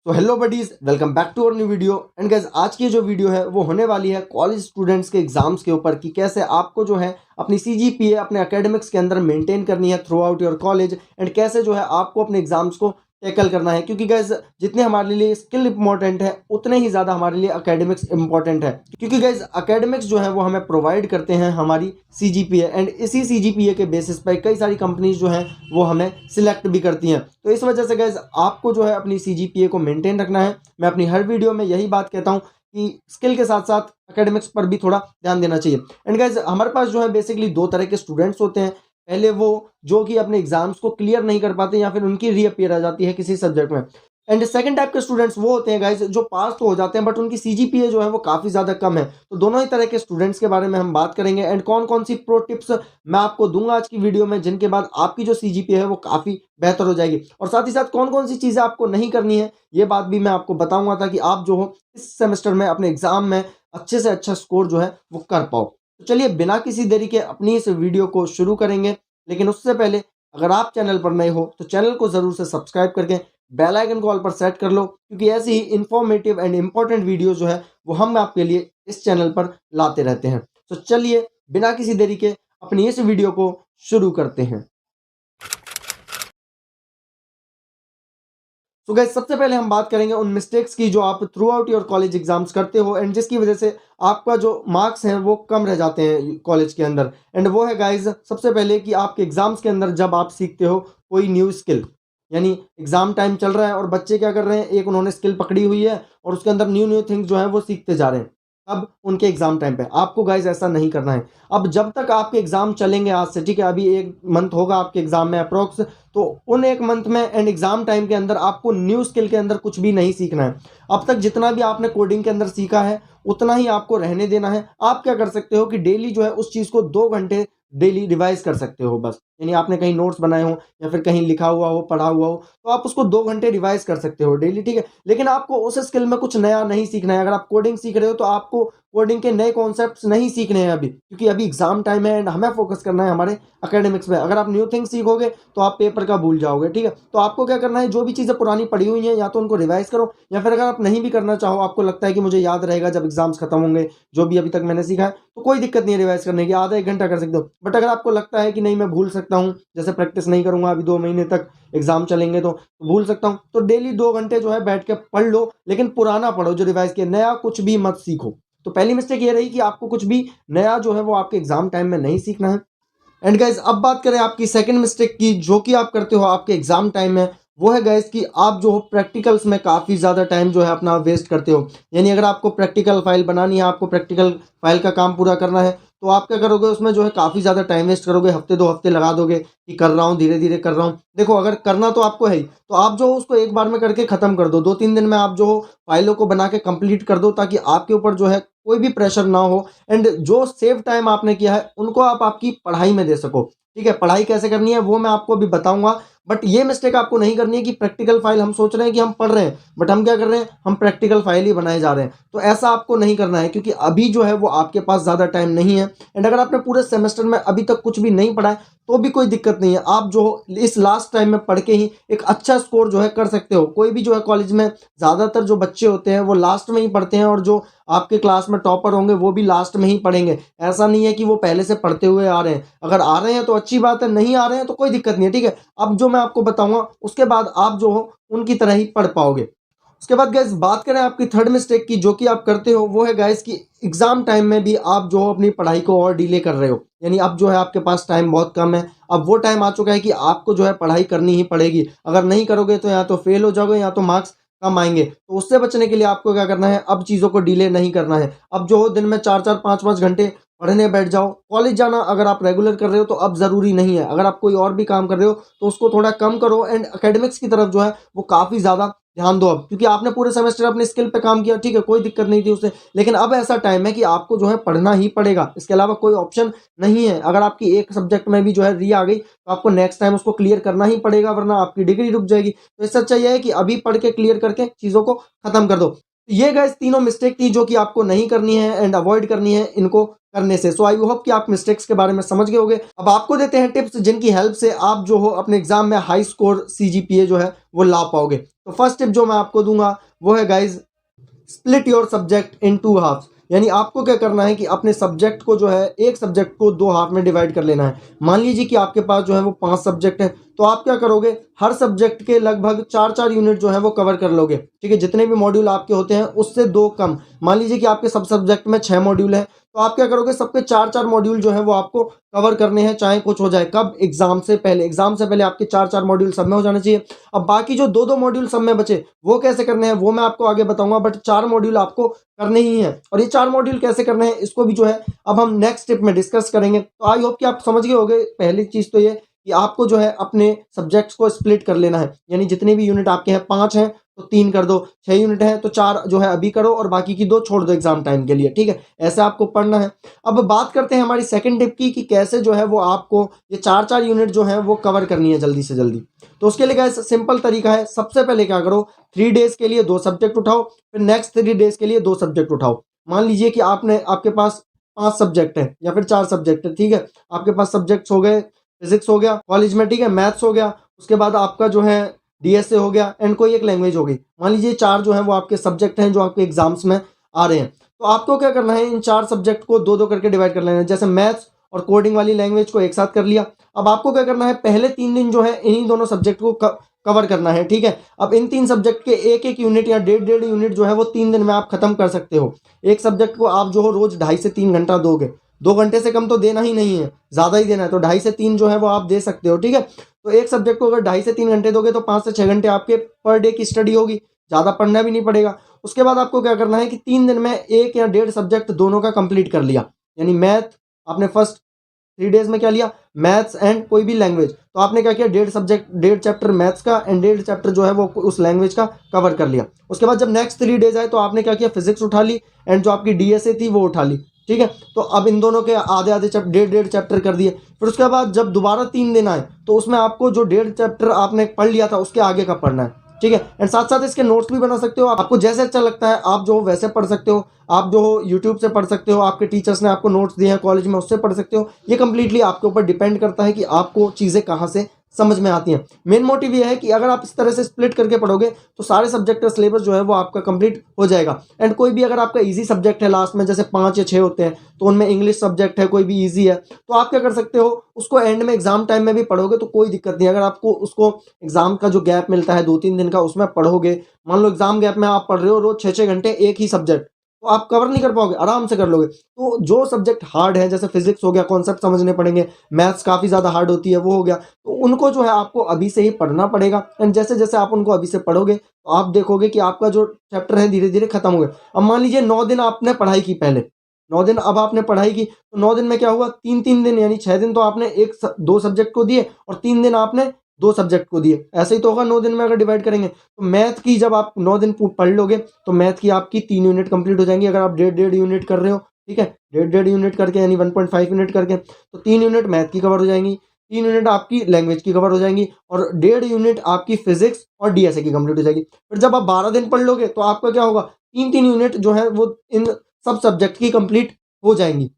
तो hello buddies, welcome back to our new video. And guys, आज की जो वीडियो है वो होने वाली है कॉलेज स्टूडेंट्स के एग्जाम्स के ऊपर कि कैसे आपको जो है अपनी सीजीपीए अपने एकेडमिक्स के अंदर मेंटेन करनी है through out your college, and कैसे जो है आपको अपने एग्जाम्स को टैकल करना है। क्योंकि गाइस, जितने हमारे लिए स्किल इंपॉर्टेंट है उतने ही ज़्यादा हमारे लिए एकेडमिक्स इंपॉर्टेंट है। क्योंकि गाइस, एकेडमिक्स जो है वो हमें प्रोवाइड करते हैं हमारी सीजीपीए, एंड इसी सीजीपीए के बेसिस पर कई सारी कंपनीज जो हैं वो हमें सिलेक्ट भी करती हैं। तो इस वजह से गाइस, आपको जो है अपनी सीजीपीए को मेंटेन रखना है। मैं अपनी हर वीडियो में यही बात कहता हूँ कि स्किल के साथ साथ एकेडमिक्स पर भी थोड़ा ध्यान देना चाहिए। एंड गाइस, हमारे पास जो है बेसिकली दो तरह के स्टूडेंट्स होते हैं। पहले वो जो कि अपने एग्जाम्स को क्लियर नहीं कर पाते या फिर उनकी रीअपीयर आ जाती है किसी सब्जेक्ट में। एंड सेकंड टाइप के स्टूडेंट्स वो होते हैं गाइस जो पास तो हो जाते हैं बट उनकी सीजीपीए जो है वो काफ़ी ज़्यादा कम है। तो दोनों ही तरह के स्टूडेंट्स के बारे में हम बात करेंगे, एंड कौन कौन सी प्रो टिप्स मैं आपको दूंगा आज की वीडियो में, जिनके बाद आपकी जो सीजीपीए है वो काफ़ी बेहतर हो जाएगी। और साथ ही साथ कौन कौन सी चीज़ें आपको नहीं करनी है ये बात भी मैं आपको बताऊंगा, ताकि आप जो हो इस सेमेस्टर में अपने एग्जाम में अच्छे से अच्छा स्कोर जो है वो कर पाओ। तो चलिए बिना किसी देरी के अपनी इस वीडियो को शुरू करेंगे। लेकिन उससे पहले अगर आप चैनल पर नए हो तो चैनल को ज़रूर से सब्सक्राइब करके बेल आइकन को ऑल पर सेट कर लो, क्योंकि ऐसी ही इंफॉर्मेटिव एंड इंपॉर्टेंट वीडियो जो है वो हम आपके लिए इस चैनल पर लाते रहते हैं। तो चलिए बिना किसी देरी के अपनी इस वीडियो को शुरू करते हैं। तो गाइस, सबसे पहले हम बात करेंगे उन मिस्टेक्स की जो आप through out your college exams करते हो, एंड जिसकी वजह से आपका जो मार्क्स हैं वो कम रह जाते हैं कॉलेज के अंदर। एंड वो है गाइस, सबसे पहले कि आपके एग्जाम्स के अंदर जब आप सीखते हो कोई न्यू स्किल, यानी एग्जाम टाइम चल रहा है और बच्चे क्या कर रहे हैं, एक उन्होंने स्किल पकड़ी हुई है और उसके अंदर न्यू न्यू थिंग्स जो है वो सीखते जा रहे हैं। अब उनके एग्जाम टाइम पे आपको गाइस ऐसा नहीं करना है। अब जब तक आपके एग्जाम चलेंगे आज से, ठीक है, अभी एक मंथ होगा आपके एग्जाम में अप्रोक्स, तो उन एक मंथ में एंड एग्जाम टाइम के अंदर आपको न्यू स्किल के अंदर कुछ भी नहीं सीखना है। अब तक जितना भी आपने कोडिंग के अंदर सीखा है उतना ही आपको रहने देना है। आप क्या कर सकते हो कि डेली जो है उस चीज़ को 2 घंटे डेली रिवाइज कर सकते हो बस। यानी आपने कहीं नोट्स बनाए हो या फिर कहीं लिखा हुआ हो, पढ़ा हुआ हो, तो आप उसको 2 घंटे रिवाइज कर सकते हो डेली, ठीक है। लेकिन आपको उस स्किल में कुछ नया नहीं सीखना है। अगर आप कोडिंग सीख रहे हो तो आपको कोडिंग के नए कॉन्सेप्ट्स नहीं सीखने हैं अभी, क्योंकि अभी एग्जाम टाइम है एंड हमें फोकस करना है हमारे एकेडमिक्स में। अगर आप न्यू थिंग्स सीखोगे तो आप पेपर का भूल जाओगे, ठीक है। तो आपको क्या करना है, जो भी चीज़ें पुरानी पड़ी हुई हैं या तो उनको रिवाइज करो, या फिर अगर आप नहीं भी करना चाहो, आपको लगता है कि मुझे याद रहेगा जब एग्जाम्स खत्म होंगे जो भी अभी तक मैंने सीखा है, तो कोई दिक्कत नहीं है रिवाइज करने की, आधा 1 घंटा कर सकते हो। बट अगर आपको लगता है कि नहीं मैं भूल सकता हूँ, जैसे प्रैक्टिस नहीं करूंगा अभी 2 महीने तक, एग्जाम चलेंगे तो भूल सकता हूँ, तो डेली 2 घंटे जो है बैठ के पढ़ लो, लेकिन पुराना पढ़ो जो रिवाइज किया, नया कुछ भी मत सीखो। तो पहली मिस्टेक ये रही कि आपको कुछ भी नया जो है वो आपके एग्जाम टाइम में नहीं सीखना है। एंड गाइज, अब बात करें आपकी सेकंड मिस्टेक की जो कि आप करते हो आपके एग्जाम टाइम में, वो है गाइज कि आप जो हो प्रैक्टिकल्स में काफ़ी ज़्यादा टाइम जो है अपना वेस्ट करते हो। यानी अगर आपको प्रैक्टिकल फाइल बनानी है, आपको प्रैक्टिकल फाइल का काम पूरा करना है, तो आप क्या करोगे, उसमें जो है काफ़ी ज़्यादा टाइम वेस्ट करोगे, हफ्ते 2 हफ्ते लगा दोगे कि कर रहा हूँ, धीरे धीरे कर रहा हूँ। देखो, अगर करना तो आपको है ही, तो आप जो हो उसको एक बार में करके ख़त्म कर दो। 2-3 दिन में आप जो हो फाइलों को बना के कंप्लीट कर दो, ताकि आपके ऊपर जो है कोई भी प्रेशर ना हो, एंड जो सेव टाइम आपने किया है उनको आप आपकी पढ़ाई में दे सको। ठीक है, पढ़ाई कैसे करनी है वो मैं आपको अभी बताऊंगा। बट ये मिस्टेक आपको नहीं करनी है कि प्रैक्टिकल फाइल हम सोच रहे हैं कि हम पढ़ रहे हैं, बट हम क्या कर रहे हैं, हम प्रैक्टिकल फाइल ही बनाए जा रहे हैं। तो ऐसा आपको नहीं करना है, क्योंकि अभी जो है वो आपके पास ज़्यादा टाइम नहीं है। एंड अगर आपने पूरे सेमेस्टर में अभी तक कुछ भी नहीं पढ़ा है तो भी कोई दिक्कत नहीं है। आप जो हो इस लास्ट टाइम में पढ़ के ही एक अच्छा स्कोर जो है कर सकते हो। कोई भी जो है कॉलेज में ज़्यादातर जो बच्चे होते हैं वो लास्ट में ही पढ़ते हैं, और जो आपके क्लास में टॉपर होंगे वो भी लास्ट में ही पढ़ेंगे। ऐसा नहीं है कि वो पहले से पढ़ते हुए आ रहे हैं। अगर आ रहे हैं तो अच्छी बात है, नहीं आ रहे हैं तो कोई दिक्कत नहीं है, ठीक है। अब जो मैं आपको बताऊंगा उसके बाद आप जो हो उनकी तरह ही पढ़ पाओगे। उसके बाद गाइस, बात करें आपकी थर्ड मिस्टेक की जो कि आप करते हो, वो है गाइस कि एग्जाम टाइम में भी आप जो हो अपनी पढ़ाई को और डिले कर रहे हो। यानी अब जो है आपके पास टाइम बहुत कम है। अब वो टाइम आ चुका है कि आपको जो है पढ़ाई करनी ही पड़ेगी। अगर नहीं करोगे तो या तो फेल हो जाओगे या तो मार्क्स कम आएंगे। तो उससे बचने के लिए आपको क्या करना है, अब चीज़ों को डिले नहीं करना है। अब जो हो दिन में 4-4 5-5 घंटे पढ़ने बैठ जाओ। कॉलेज जाना अगर आप रेगुलर कर रहे हो तो अब ज़रूरी नहीं है। अगर आप कोई और भी काम कर रहे हो तो उसको थोड़ा कम करो, एंड एकेडमिक्स की तरफ जो है वो काफ़ी ज़्यादा ध्यान दो अब, क्योंकि आपने पूरे सेमेस्टर अपने स्किल पे काम किया, ठीक है, कोई दिक्कत नहीं थी उससे। लेकिन अब ऐसा टाइम है कि आपको जो है पढ़ना ही पड़ेगा, इसके अलावा कोई ऑप्शन नहीं है। अगर आपकी एक सब्जेक्ट में भी जो है री आ गई तो आपको नेक्स्ट टाइम उसको क्लियर करना ही पड़ेगा, वरना आपकी डिग्री रुक जाएगी। तो इससे अच्छा यह है कि अभी पढ़ के क्लियर करके चीज़ों को खत्म कर दो। ये गाइस तीनों मिस्टेक थी जो कि आपको नहीं करनी है एंड अवॉइड करनी है इनको करने से। सो आई होप कि आप मिस्टेक्स के बारे में समझ गए होंगे। अब आपको देते हैं टिप्स जिनकी हेल्प से आप जो हो अपने एग्जाम में हाई स्कोर सीजीपीए जो है वो ला पाओगे। तो फर्स्ट टिप जो मैं आपको दूंगा वो है guys, split your subject into half. यानी आपको क्या करना है कि अपने सब्जेक्ट को जो है, एक सब्जेक्ट को दो हाफ में डिवाइड कर लेना है। मान लीजिए कि आपके पास जो है वो 5 सब्जेक्ट है, तो आप क्या करोगे, हर सब्जेक्ट के लगभग 4-4 यूनिट जो है वो कवर कर लोगे। ठीक है, जितने भी मॉड्यूल आपके होते हैं उससे 2 कम। मान लीजिए कि आपके सब सब्जेक्ट में 6 मॉड्यूल है, तो आप क्या करोगे, सबके 4-4 मॉड्यूल जो है वो आपको कवर करने हैं, चाहे कुछ हो जाए। कब? एग्जाम से पहले। एग्जाम से पहले आपके 4-4 मॉड्यूल सब में हो जाने चाहिए। अब बाकी जो 2-2 मॉड्यूल सब में बचे वो कैसे करने हैं वो मैं आपको आगे बताऊंगा, बट 4 मॉड्यूल आपको करने ही हैं। और ये 4 मॉड्यूल कैसे करने हैं इसको भी जो है अब हम नेक्स्ट स्टेप में डिस्कस करेंगे। तो आई होप कि आप समझ गए होंगे। पहली चीज तो ये कि आपको जो है अपने सब्जेक्ट्स को स्प्लिट कर लेना है। यानी जितने भी यूनिट आपके हैं, 5 हैं तो 3 कर दो, 6 यूनिट है तो 4 जो है अभी करो और बाकी की 2 छोड़ दो एग्जाम टाइम के लिए। ठीक है, ऐसे आपको पढ़ना है। अब बात करते हैं हमारी सेकंड टिप की कि कैसे जो है वो आपको ये 4-4 यूनिट जो है वो कवर करनी है जल्दी से जल्दी। तो उसके लिए गाइस सिंपल तरीका है। सबसे पहले क्या करो, 3 डेज के लिए 2 सब्जेक्ट उठाओ, फिर नेक्स्ट 3 डेज के लिए 2 सब्जेक्ट उठाओ। मान लीजिए कि आपके पास 5 सब्जेक्ट है या फिर 4 सब्जेक्ट है। ठीक है, आपके पास सब्जेक्ट्स हो गए, फिजिक्स हो गया कॉलेज में, ठीक है, मैथ्स हो गया, उसके बाद आपका जो है डीएसए हो गया एंड कोई एक लैंग्वेज हो गई। मान लीजिए 4 जो है वो आपके सब्जेक्ट हैं जो आपके एग्जाम्स में आ रहे हैं। तो आपको क्या करना है, इन 4 सब्जेक्ट को 2-2 करके डिवाइड कर लेना है। जैसे मैथ्स और कोडिंग वाली लैंग्वेज को एक साथ कर लिया। अब आपको क्या करना है, पहले 3 दिन जो है इन्हीं दोनों सब्जेक्ट को कवर करना है। ठीक है, अब इन 3 सब्जेक्ट के एक-एक यूनिट या डेढ़-डेढ़ यूनिट जो है वो 3 दिन में आप खत्म कर सकते हो। एक सब्जेक्ट को आप जो हो रोज 2.5 से 3 घंटा दोगे। 2 घंटे से कम तो देना ही नहीं है, ज़्यादा ही देना है, तो 2.5 से 3 जो है वो आप दे सकते हो। ठीक है, तो एक सब्जेक्ट को अगर 2.5 से 3 घंटे दोगे तो 5 से 6 घंटे आपके पर डे की स्टडी होगी, ज़्यादा पढ़ना भी नहीं पड़ेगा। उसके बाद आपको क्या करना है कि 3 दिन में 1 या डेढ़ सब्जेक्ट दोनों का कंप्लीट कर लिया। यानी मैथ आपने फर्स्ट 3 डेज में क्या लिया, मैथ्स एंड कोई भी लैंग्वेज, तो आपने क्या किया, डेढ़ सब्जेक्ट, डेढ़ चैप्टर मैथ्स का एंड डेढ़ चैप्टर जो है वो उस लैंग्वेज का कवर कर लिया। उसके बाद जब नेक्स्ट 3 डेज आए तो आपने क्या किया, फिजिक्स उठा ली एंड जो आपकी डीएसए थी वो उठा ली। ठीक है, तो अब इन दोनों के आधे आधे डेढ़ चैप्टर कर दिए। फिर उसके बाद जब दोबारा 3 दिन आए तो उसमें आपको जो डेढ़ चैप्टर आपने पढ़ लिया था उसके आगे का पढ़ना है। ठीक है, एंड साथ साथ इसके नोट्स भी बना सकते हो। आपको जैसे अच्छा लगता है आप जो हो वैसे पढ़ सकते हो। आप जो हो यूट्यूब से पढ़ सकते हो, आपके टीचर्स ने आपको नोट्स दिए हैं कॉलेज में उससे पढ़ सकते हो। ये कंप्लीटली आपके ऊपर डिपेंड करता है कि आपको चीज़ें कहाँ से समझ में आती हैं। मेन मोटिव ये है कि अगर आप इस तरह से स्प्लिट करके पढ़ोगे तो सारे सब्जेक्ट का सिलेबस जो है वो आपका कंप्लीट हो जाएगा। एंड कोई भी अगर आपका इजी सब्जेक्ट है लास्ट में, जैसे 5 या 6 होते हैं, तो उनमें इंग्लिश सब्जेक्ट है, कोई भी इजी है, तो आप क्या कर सकते हो, उसको एंड में एग्जाम टाइम में भी पढ़ोगे तो कोई दिक्कत नहीं। अगर आपको उसको एग्जाम का जो गैप मिलता है 2-3 दिन का उसमें पढ़ोगे, मान लो एग्जाम गैप में आप पढ़ रहे हो रोज 6-6 घंटे एक ही सब्जेक्ट, तो आप कवर नहीं कर पाओगे, आराम से कर लोगे। तो जो सब्जेक्ट हार्ड है, जैसे फिजिक्स हो गया, कॉन्सेप्ट समझने पड़ेंगे, मैथ्स काफ़ी ज़्यादा हार्ड होती है, वो हो गया, तो उनको जो है आपको अभी से ही पढ़ना पड़ेगा। एंड जैसे जैसे आप उनको अभी से पढ़ोगे तो आप देखोगे कि आपका जो चैप्टर है धीरे धीरे खत्म हो गया। अब मान लीजिए 9 दिन आपने पढ़ाई की, पहले 9 दिन अब आपने पढ़ाई की, तो 9 दिन में क्या हुआ, 3-3 दिन यानी 6 दिन तो आपने 2 सब्जेक्ट को दिए और 3 दिन आपने 2 सब्जेक्ट को दिए। ऐसे ही तो होगा 9 दिन में अगर डिवाइड करेंगे। तो मैथ की जब आप 9 दिन पढ़ लोगे तो मैथ की आपकी 3 यूनिट कंप्लीट हो जाएंगी। अगर आप डेढ़ यूनिट कर रहे हो, ठीक है, डेढ़ यूनिट करके यानी 1.5 यूनिट करके, तो 3 यूनिट मैथ की कवर हो जाएंगी, 3 यूनिट आपकी लैंग्वेज की कवर हो जाएंगी और डेढ़ यूनिट आपकी फिजिक्स और डीएसए की कंप्लीट हो जाएगी। फिर जब आप 12 दिन पढ़ लोगे तो आपका क्या होगा, 3-3 यूनिट जो है वो इन सब सब्जेक्ट की कंप्लीट हो जाएंगी।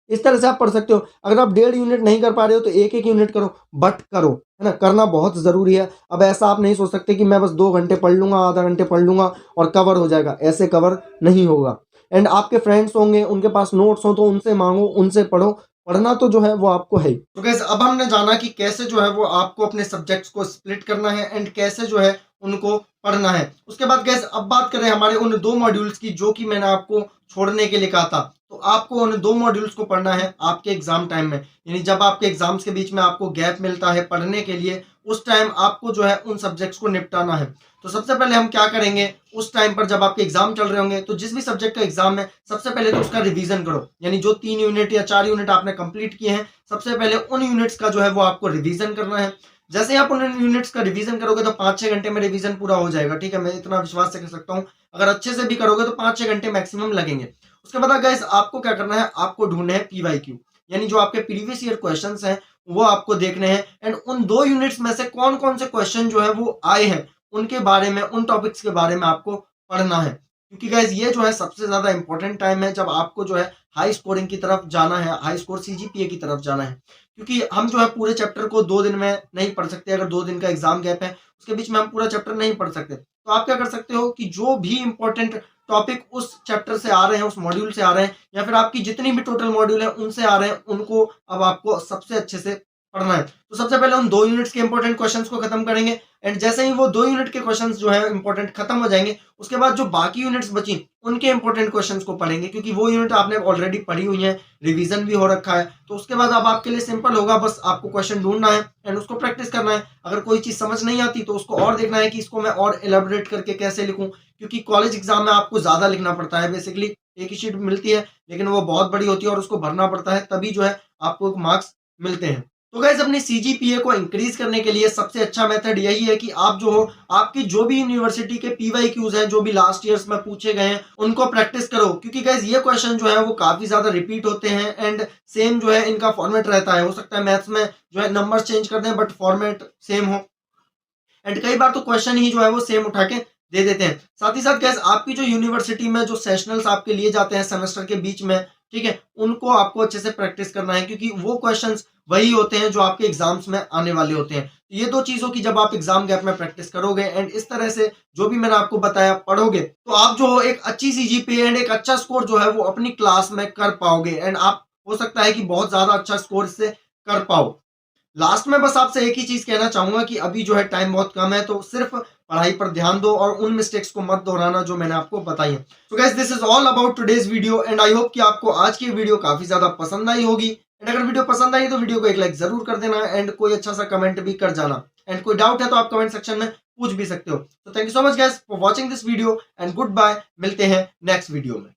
इस तरह से आप पढ़ सकते हो। अगर आप डेढ़ यूनिट नहीं कर पा रहे हो तो एक-एक यूनिट करो, बट करो, है ना? करना बहुत ज़रूरी है। अब ऐसा आप नहीं सोच सकते कि मैं बस 2 घंटे पढ़ लूँगा, आधा घंटे पढ़ लूँगा और कवर हो जाएगा, ऐसे कवर नहीं होगा। एंड आपके फ्रेंड्स होंगे, उनके पास नोट्स हो तो उनसे माँगो, उनसे पढ़ो, पढ़ना तो जो है वो आपको है ही। तो गाइस अब हमने जाना कि कैसे जो है वो आपको अपने सब्जेक्ट्स को स्प्लिट करना है एंड कैसे जो है उनको पढ़ना है। उसके बाद गाइस अब बात करें हमारे उन 2 मॉड्यूल्स की जो कि मैंने आपको छोड़ने के लिए कहा था। तो आपको उन 2 मॉड्यूल्स को पढ़ना है आपके एग्जाम टाइम में, यानी जब आपके एग्जाम्स के बीच में आपको गैप मिलता है पढ़ने के लिए, उस टाइम आपको जो है उन सब्जेक्ट्स को निपटाना है। तो सबसे पहले हम क्या करेंगे, उस टाइम पर जब आपके एग्जाम चल रहे होंगे तो जिस भी सब्जेक्ट का एग्जाम है सबसे पहले तो उसका रिवीजन करो। यानी जो 3 यूनिट या 4 यूनिट आपने कंप्लीट किए हैं, सबसे पहले उन यूनिट्स का जो है वो आपको रिवीजन करना है। जैसे ही आप उन यूनिट्स का रिवीजन करोगे तो 5-6 घंटे में रिवीजन पूरा हो जाएगा। ठीक है, मैं इतना विश्वास से कह सकता हूँ। अगर अच्छे से भी करोगे तो 5-6 घंटे मैक्सिमम लगेंगे। उसके बाद गाइस आपको क्या करना है, आपको ढूंढने हैं पीवाईक्यू, यानी जो आपके प्रीवियस ईयर क्वेश्चंस हैं वो आपको देखने हैं। एंड उन 2 यूनिट्स में से कौन कौन से क्वेश्चन जो है वो आए हैं उनके बारे में, उन टॉपिक्स के बारे में आपको पढ़ना है। क्योंकि गाइज ये जो है सबसे ज्यादा इंपॉर्टेंट टाइम है जब आपको जो है हाई स्कोरिंग की तरफ जाना है, हाई स्कोर सीजीपीए की तरफ जाना है। क्योंकि हम जो है पूरे चैप्टर को 2 दिन में नहीं पढ़ सकते, अगर 2 दिन का एग्जाम गैप है उसके बीच में हम पूरा चैप्टर नहीं पढ़ सकते। तो आप क्या कर सकते हो कि जो भी इंपॉर्टेंट टॉपिक उस चैप्टर से आ रहे हैं, उस मॉड्यूल से आ रहे हैं, या फिर आपकी जितनी भी टोटल मॉड्यूल है उनसे आ रहे हैं, उनको अब आपको सबसे अच्छे से पढ़ना है। तो सबसे पहले हम 2 यूनिट्स के इंपॉर्टेंट क्वेश्चंस को खत्म करेंगे, एंड जैसे ही वो 2 यूनिट के क्वेश्चंस जो है इंपॉर्टेंट खत्म हो जाएंगे, उसके बाद जो बाकी यूनिट्स बची उनके इंपॉर्टेंट क्वेश्चंस को पढ़ेंगे, क्योंकि वो यूनिट आपने ऑलरेडी पढ़ी हुई है, रिवीजन भी हो रखा है। तो उसके बाद अब आपके लिए सिंपल होगा, बस आपको क्वेश्चन ढूंढना है एंड उसको प्रैक्टिस करना है। अगर कोई चीज समझ नहीं आती तो उसको और देखना है कि इसको मैं और एलेबोरेट करके कैसे लिखूं, क्योंकि कॉलेज एग्जाम में आपको ज्यादा लिखना पड़ता है। बेसिकली एक ही शीट मिलती है लेकिन वो बहुत बड़ी होती है और उसको भरना पड़ता है, तभी जो है आपको मार्क्स मिलते हैं। तो गाइज अपनी सीजीपीए को इंक्रीज करने के लिए सबसे अच्छा मेथड यही है कि आप जो हो, आपकी जो भी यूनिवर्सिटी के पीवाईक्यूज हैं, जो भी लास्ट ईयर्स में पूछे गए हैं, उनको प्रैक्टिस करो। क्योंकि गाइज ये क्वेश्चन जो है वो काफी ज्यादा रिपीट होते हैं एंड सेम जो है इनका फॉर्मेट रहता है। हो सकता है मैथ्स में जो है नंबर्स चेंज कर दें बट फॉर्मेट सेम हो, एंड कई बार तो क्वेश्चन ही जो है वो सेम उठा के दे देते हैं। साथ ही साथ गैस आपकी जो यूनिवर्सिटी में जो सेशनल्स आपके लिए जाते हैं सेमेस्टर के बीच में, ठीक है, उनको आपको अच्छे से प्रैक्टिस करना है, क्योंकि वो क्वेश्चंस वही होते हैं जो आपके एग्जाम्स में आने वाले होते हैं। तो ये 2 चीजों की जब आप एग्जाम गैप में प्रैक्टिस करोगे एंड इस तरह से जो भी मैंने आपको बताया पढ़ोगे, तो आप जो हो एक अच्छी सीजीपीए एंड एक अच्छा स्कोर जो है वो अपनी क्लास में कर पाओगे, एंड आप हो सकता है कि बहुत ज्यादा अच्छा स्कोर इससे कर पाओ। लास्ट में बस आपसे एक ही चीज कहना चाहूंगा कि अभी जो है टाइम बहुत कम है, तो सिर्फ पढ़ाई पर ध्यान दो और उन मिस्टेक्स को मत दोहराना जो मैंने आपको बताई है। So guys this is all about today's video and I hope कि आपको आज की वीडियो काफी ज्यादा पसंद आई होगी। एंड अगर वीडियो पसंद आई तो वीडियो को एक लाइक जरूर कर देना एंड कोई अच्छा सा कमेंट भी कर जाना, एंड कोई डाउट है तो आप कमेंट सेक्शन में पूछ भी सकते हो। तो thank you so much guys for watching this video and good bye, मिलते हैं नेक्स्ट वीडियो में।